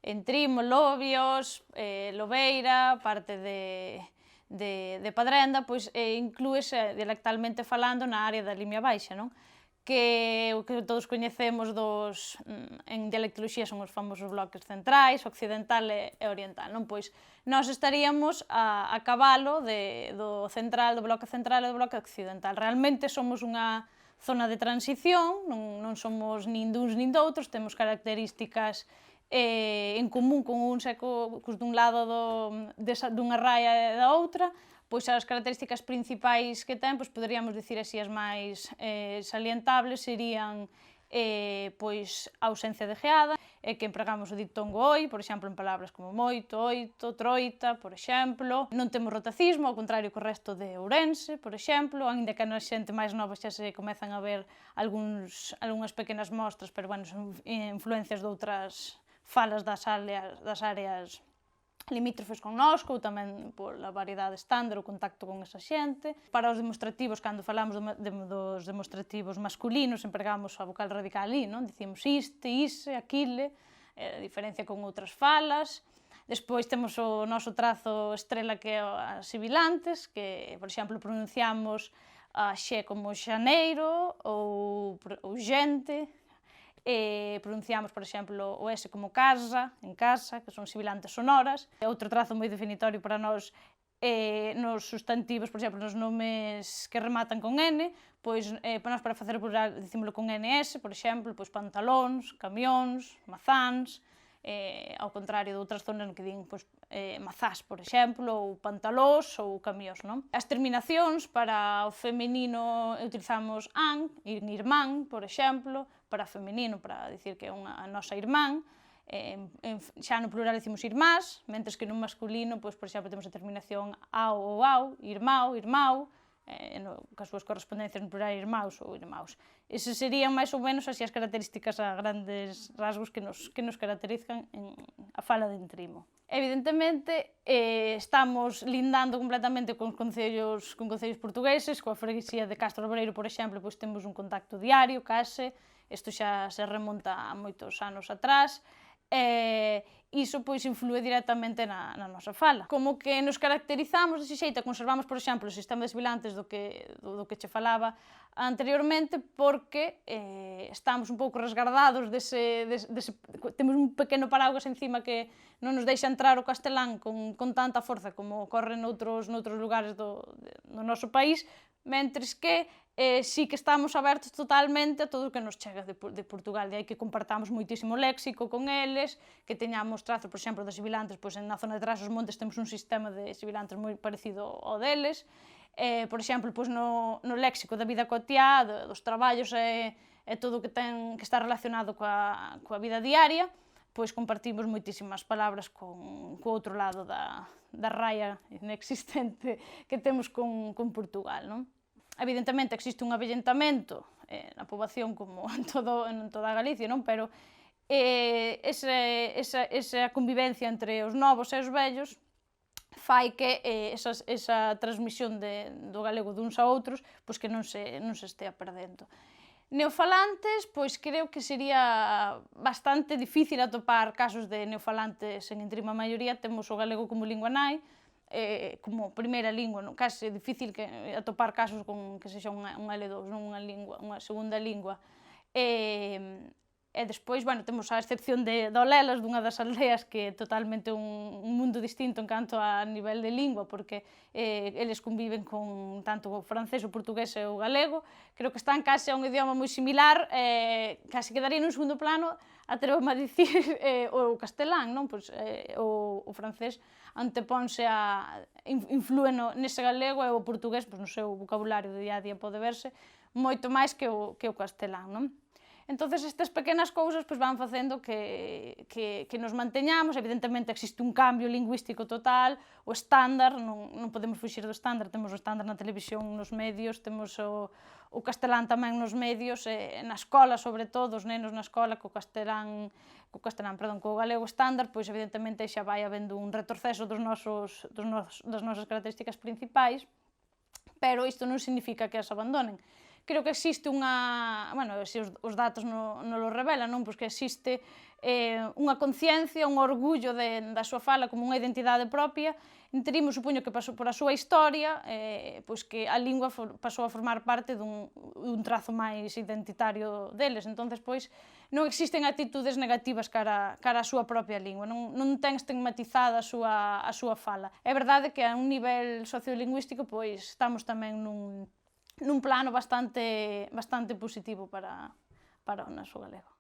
Entrimo, Lobios, Lobeira, parte de Padrenda, pois inclúese dialectalmente falando na área da Limia Baixa, non? Que o que todos coñecemos en dialectoloxía son os famosos bloques centrais, occidental e oriental, non? Pois nós estaríamos a cabalo do bloque central e do bloque occidental. Realmente somos unha zona de transición, non somos nin duns nin doutros, temos características en común con uns e cos dun lado dunha raia e da outra, pois as características principais que ten, pois poderíamos dicir así as máis salientables serían pois a ausencia de geada, que empregamos o diptongo oi, por exemplo, en palabras como moito, oito, troita, por exemplo. Non temos rotacismo, ao contrario que o resto de Ourense, por exemplo, aínda que na xente máis nova xa se comezan a ver algunhas pequenas mostras, pero, bueno, son influencias de outras falas das áreas limítrofes connosco, ou tamén pola variedade estándar, o contacto con esa xente. Para os demostrativos, cando falamos dos demostrativos masculinos, empregamos a vocal radical I, non? Dicimos iste, ise, aquile, a diferencia con outras falas. Despois temos o noso trazo estrela que é as sibilantes, que, por exemplo, pronunciamos a xe como xaneiro ou xente, pronunciamos, por exemplo, o S como casa, en casa, que son sibilantes sonoras. Outro trazo moi definitorio para nós nos sustantivos, por exemplo, nos nomes que rematan con N, pois para nós, para facer o plural, dicímolo con NS, por exemplo, pois pantalóns, camións, mazáns, ao contrario de outras zonas que din pois, mazás, por exemplo, ou pantalós ou camións, non? As terminacións para o feminino utilizamos an, irmán, por exemplo, para feminino, para dicir que é a nosa irmán, xa no plural dicimos irmás, mentres que no masculino, pois, por exemplo, temos a terminación ao ou au, irmão, irmau, cas súas correspondencias no plural irmãos ou irmãos. Esas serían máis ou menos así as características a grandes rasgos que nos caracterizan a fala de Entrimo. Evidentemente, estamos lindando completamente con concellos portugueses, coa freguesía de Castro Obreiro, por exemplo, pois temos un contacto diario, case, isto xa se remonta a moitos anos atrás, iso pois inflúe directamente na nosa fala. Como que nos caracterizamos dese xeito, conservamos, por exemplo, o sistema de sibilantes do que che falaba anteriormente, porque estamos un pouco resgardados temos un pequeno paraguas encima que non nos deixa entrar o castelán con tanta forza como ocorre noutros lugares do noso país, mentres que sí que estamos abertos totalmente a todo o que nos chega de Portugal, de aí que compartamos moitísimo léxico con eles, que teñamos trazos, por exemplo, de sibilantes, pois na zona de Trás-os-Montes temos un sistema de sibilantes moi parecido ao deles, por exemplo, pois no léxico da vida cotiá, dos traballos e todo o que está relacionado coa vida diaria, pois compartimos moitísimas palabras co outro lado da raia inexistente que temos con Portugal, non? Evidentemente existe un avellentamento na poboación como en toda Galicia, non? Pero esa convivencia entre os novos e os vellos fai que esa transmisión do galego duns a outros pois que non se estea perdendo. Neofalantes, pois creo que sería bastante difícil atopar casos de neofalantes en Entrimo. A maioría temos o galego como lingua nai, como primeira lingua, case difícil atopar casos con que sexa unha L2, non unha segunda lingua. E despois, bueno, temos a excepción de Olelas, dunha das aldeas que é totalmente un mundo distinto en canto a nivel de lingua, porque eles conviven con tanto o francés, o portugués e o galego. Creo que están case a un idioma moi similar, case quedaría nun segundo plano, atrevo-me a dicir, o castelán, non? Pois o francés anteponse inflúe nese galego e o portugués, pois no seu vocabulario de día a día pode verse moito máis que o castelán, non? Entonces, estas pequenas cousas pois, van facendo que nos manteñamos. Evidentemente, existe un cambio lingüístico total, o estándar, non podemos fuxir do estándar, temos o estándar na televisión, nos medios, temos o castelán tamén nos medios, na escola, sobre todo, os nenos na escola, co galego estándar, pois evidentemente xa vai habendo un retroceso das nosas características principais, pero isto non significa que as abandonen. creo que existe unha, bueno, se os datos non lo revelan, non? Pois que existe unha conciencia, un orgullo da súa fala como unha identidade propia. Enterimo, supoño que pasou por a súa historia, pois que a lingua pasou a formar parte dun trazo máis identitario deles. Entonces, pois, non existen actitudes negativas cara á súa propia lingua, non ten estigmatizada a súa fala. É verdade que a un nivel sociolingüístico, pois, estamos tamén nun plano bastante positivo para o noso galego.